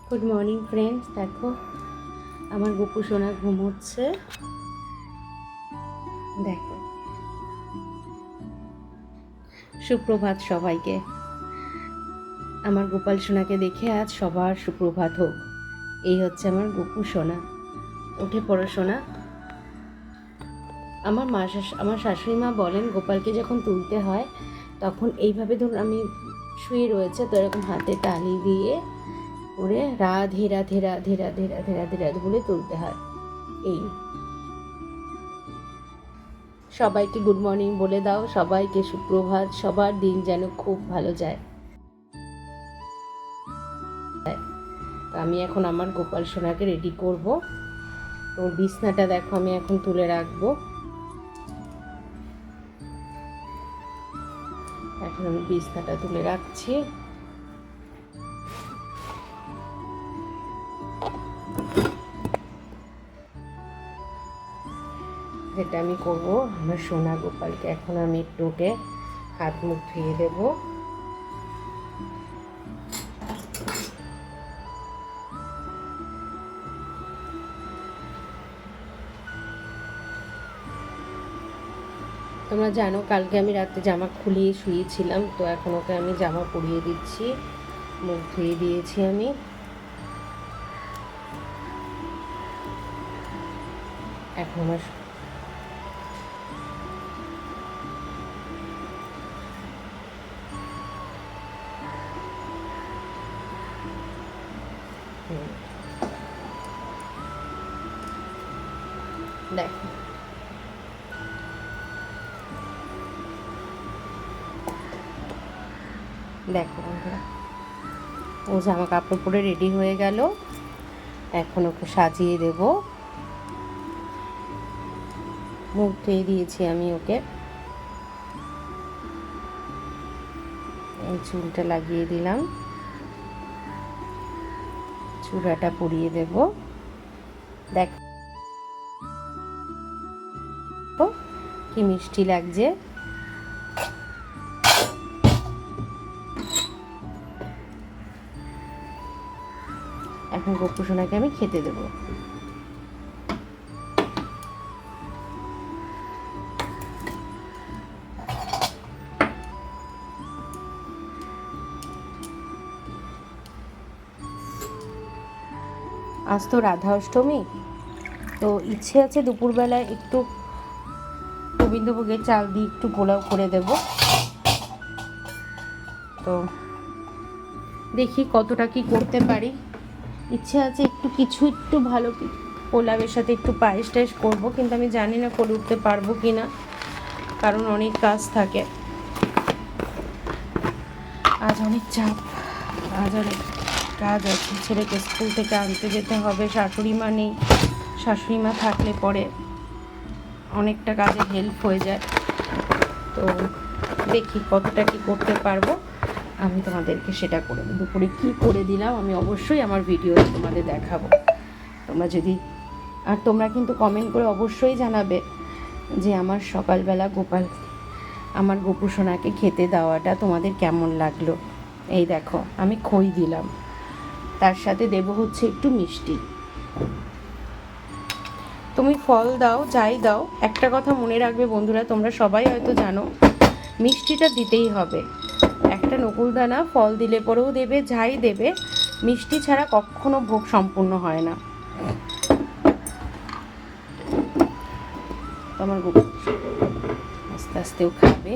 Good morning friends, দেখো আমার গোপু সোনা ঘুমোচ্ছে। দেখো, সুপ্রভাত সবাইকে। আমার গোপাল সোনাকে দেখে আজ সবার সুপ্রভাত হোক। এই হচ্ছে আমার গোপু সোনা। উঠে পড়ো সোনা। আমার শাশুড়ি মা বলেন গোপালকে যখন তুলতে হয় তখন এইভাবে ধরুন আমি শুয়ে রয়েছে তো এরকম হাতে তালি দিয়ে করে রাধে রাধে রাধে রাধে রাধে রাধে রাধে বলে তুলতে হয়। এই সবাইকে গুড মর্নিং বলে দাও, সবাইকে সুপ্রভাত, সবার দিন যেন খুব ভালো যায়। তো আমি এখন আমার গোপাল সোনাকে রেডি করব। ওর বিছনাটা দেখো আমি এখন তুলে রাখবো। এখন আমি বিছনাটা তুলে রাখছি। যেটা আমি করবো, আমার সোনা গোপালকে এখন আমি একটু ওকে হাত মুখ ধুয়ে দেবো। তোমরা জানো কালকে আমি রাতে জামা খুলিয়ে শুয়েছিলাম, তো এখন ওকে আমি জামা পরিয়ে দিচ্ছি, মুখ ধুয়ে দিয়েছি আমি। এখন আমার দেখো দেখো বন্ধুরা, ও জামা কাপড় পরে রেডি হয়ে গেল। এখন ওকে সাজিয়ে দেব। মুখ ধুয়ে দিয়েছি আমি ওকে। এই চুলটা লাগিয়ে দিলাম, চূড়াটা পরিয়ে দেব। দেখো কি মিষ্টি লাগছে। এখন গোপু সোনাকে আমি খেতে দেবো। আজ তো রাধা অষ্টমী, তো ইচ্ছে আছে দুপুরবেলায় একটু গোবিন্দভোগের চাল দিয়ে একটু পোলাও করে দেব। তো দেখি কতটা কি করতে পারি। ইচ্ছে আছে একটু ভালো পোলাওয়ের সাথে একটু পায়েস টায়েস করবো, কিন্তু আমি জানি না করে উঠতে পারবো কি না, কারণ অনেক কাজ থাকে। আজ অনেক চাপ, আজ অনেক কাজ আছে। ছেলেকে স্কুল থেকে আনতে যেতে হবে, শাশুড়ি মা নেই। শাশুড়ি মা থাকলে পরে অনেকটা কাজে হেল্প হয়ে যায়। তো দেখি কতটা কি করতে পারবো, আমি তোমাদেরকে সেটা করে দুপুরে কী করে দিলাম আমি অবশ্যই আমার ভিডিওতে তোমাদের দেখাবো। তোমরা কিন্তু কমেন্ট করে অবশ্যই জানাবে যে আমার সকালবেলা আমার গোপু সোনাকে খেতে দেওয়াটা তোমাদের কেমন লাগলো। এই দেখো আমি খই দিলাম, তার সাথে দেব হচ্ছে একটু মিষ্টি। তুমি ফল দাও যাই দাও, একটা কথা মনে রাখবে বন্ধুরা, তোমরা সবাই হয়তো জানো মিষ্টিটা দিতেই হবে। একটা নকুলদানা ফল দিলে পরেও দেবে, যাই দেবে, মিষ্টি ছাড়া কখনো ভোগ সম্পূর্ণ হয় না। আমার গোপু আস্তে আস্তেও খাবে।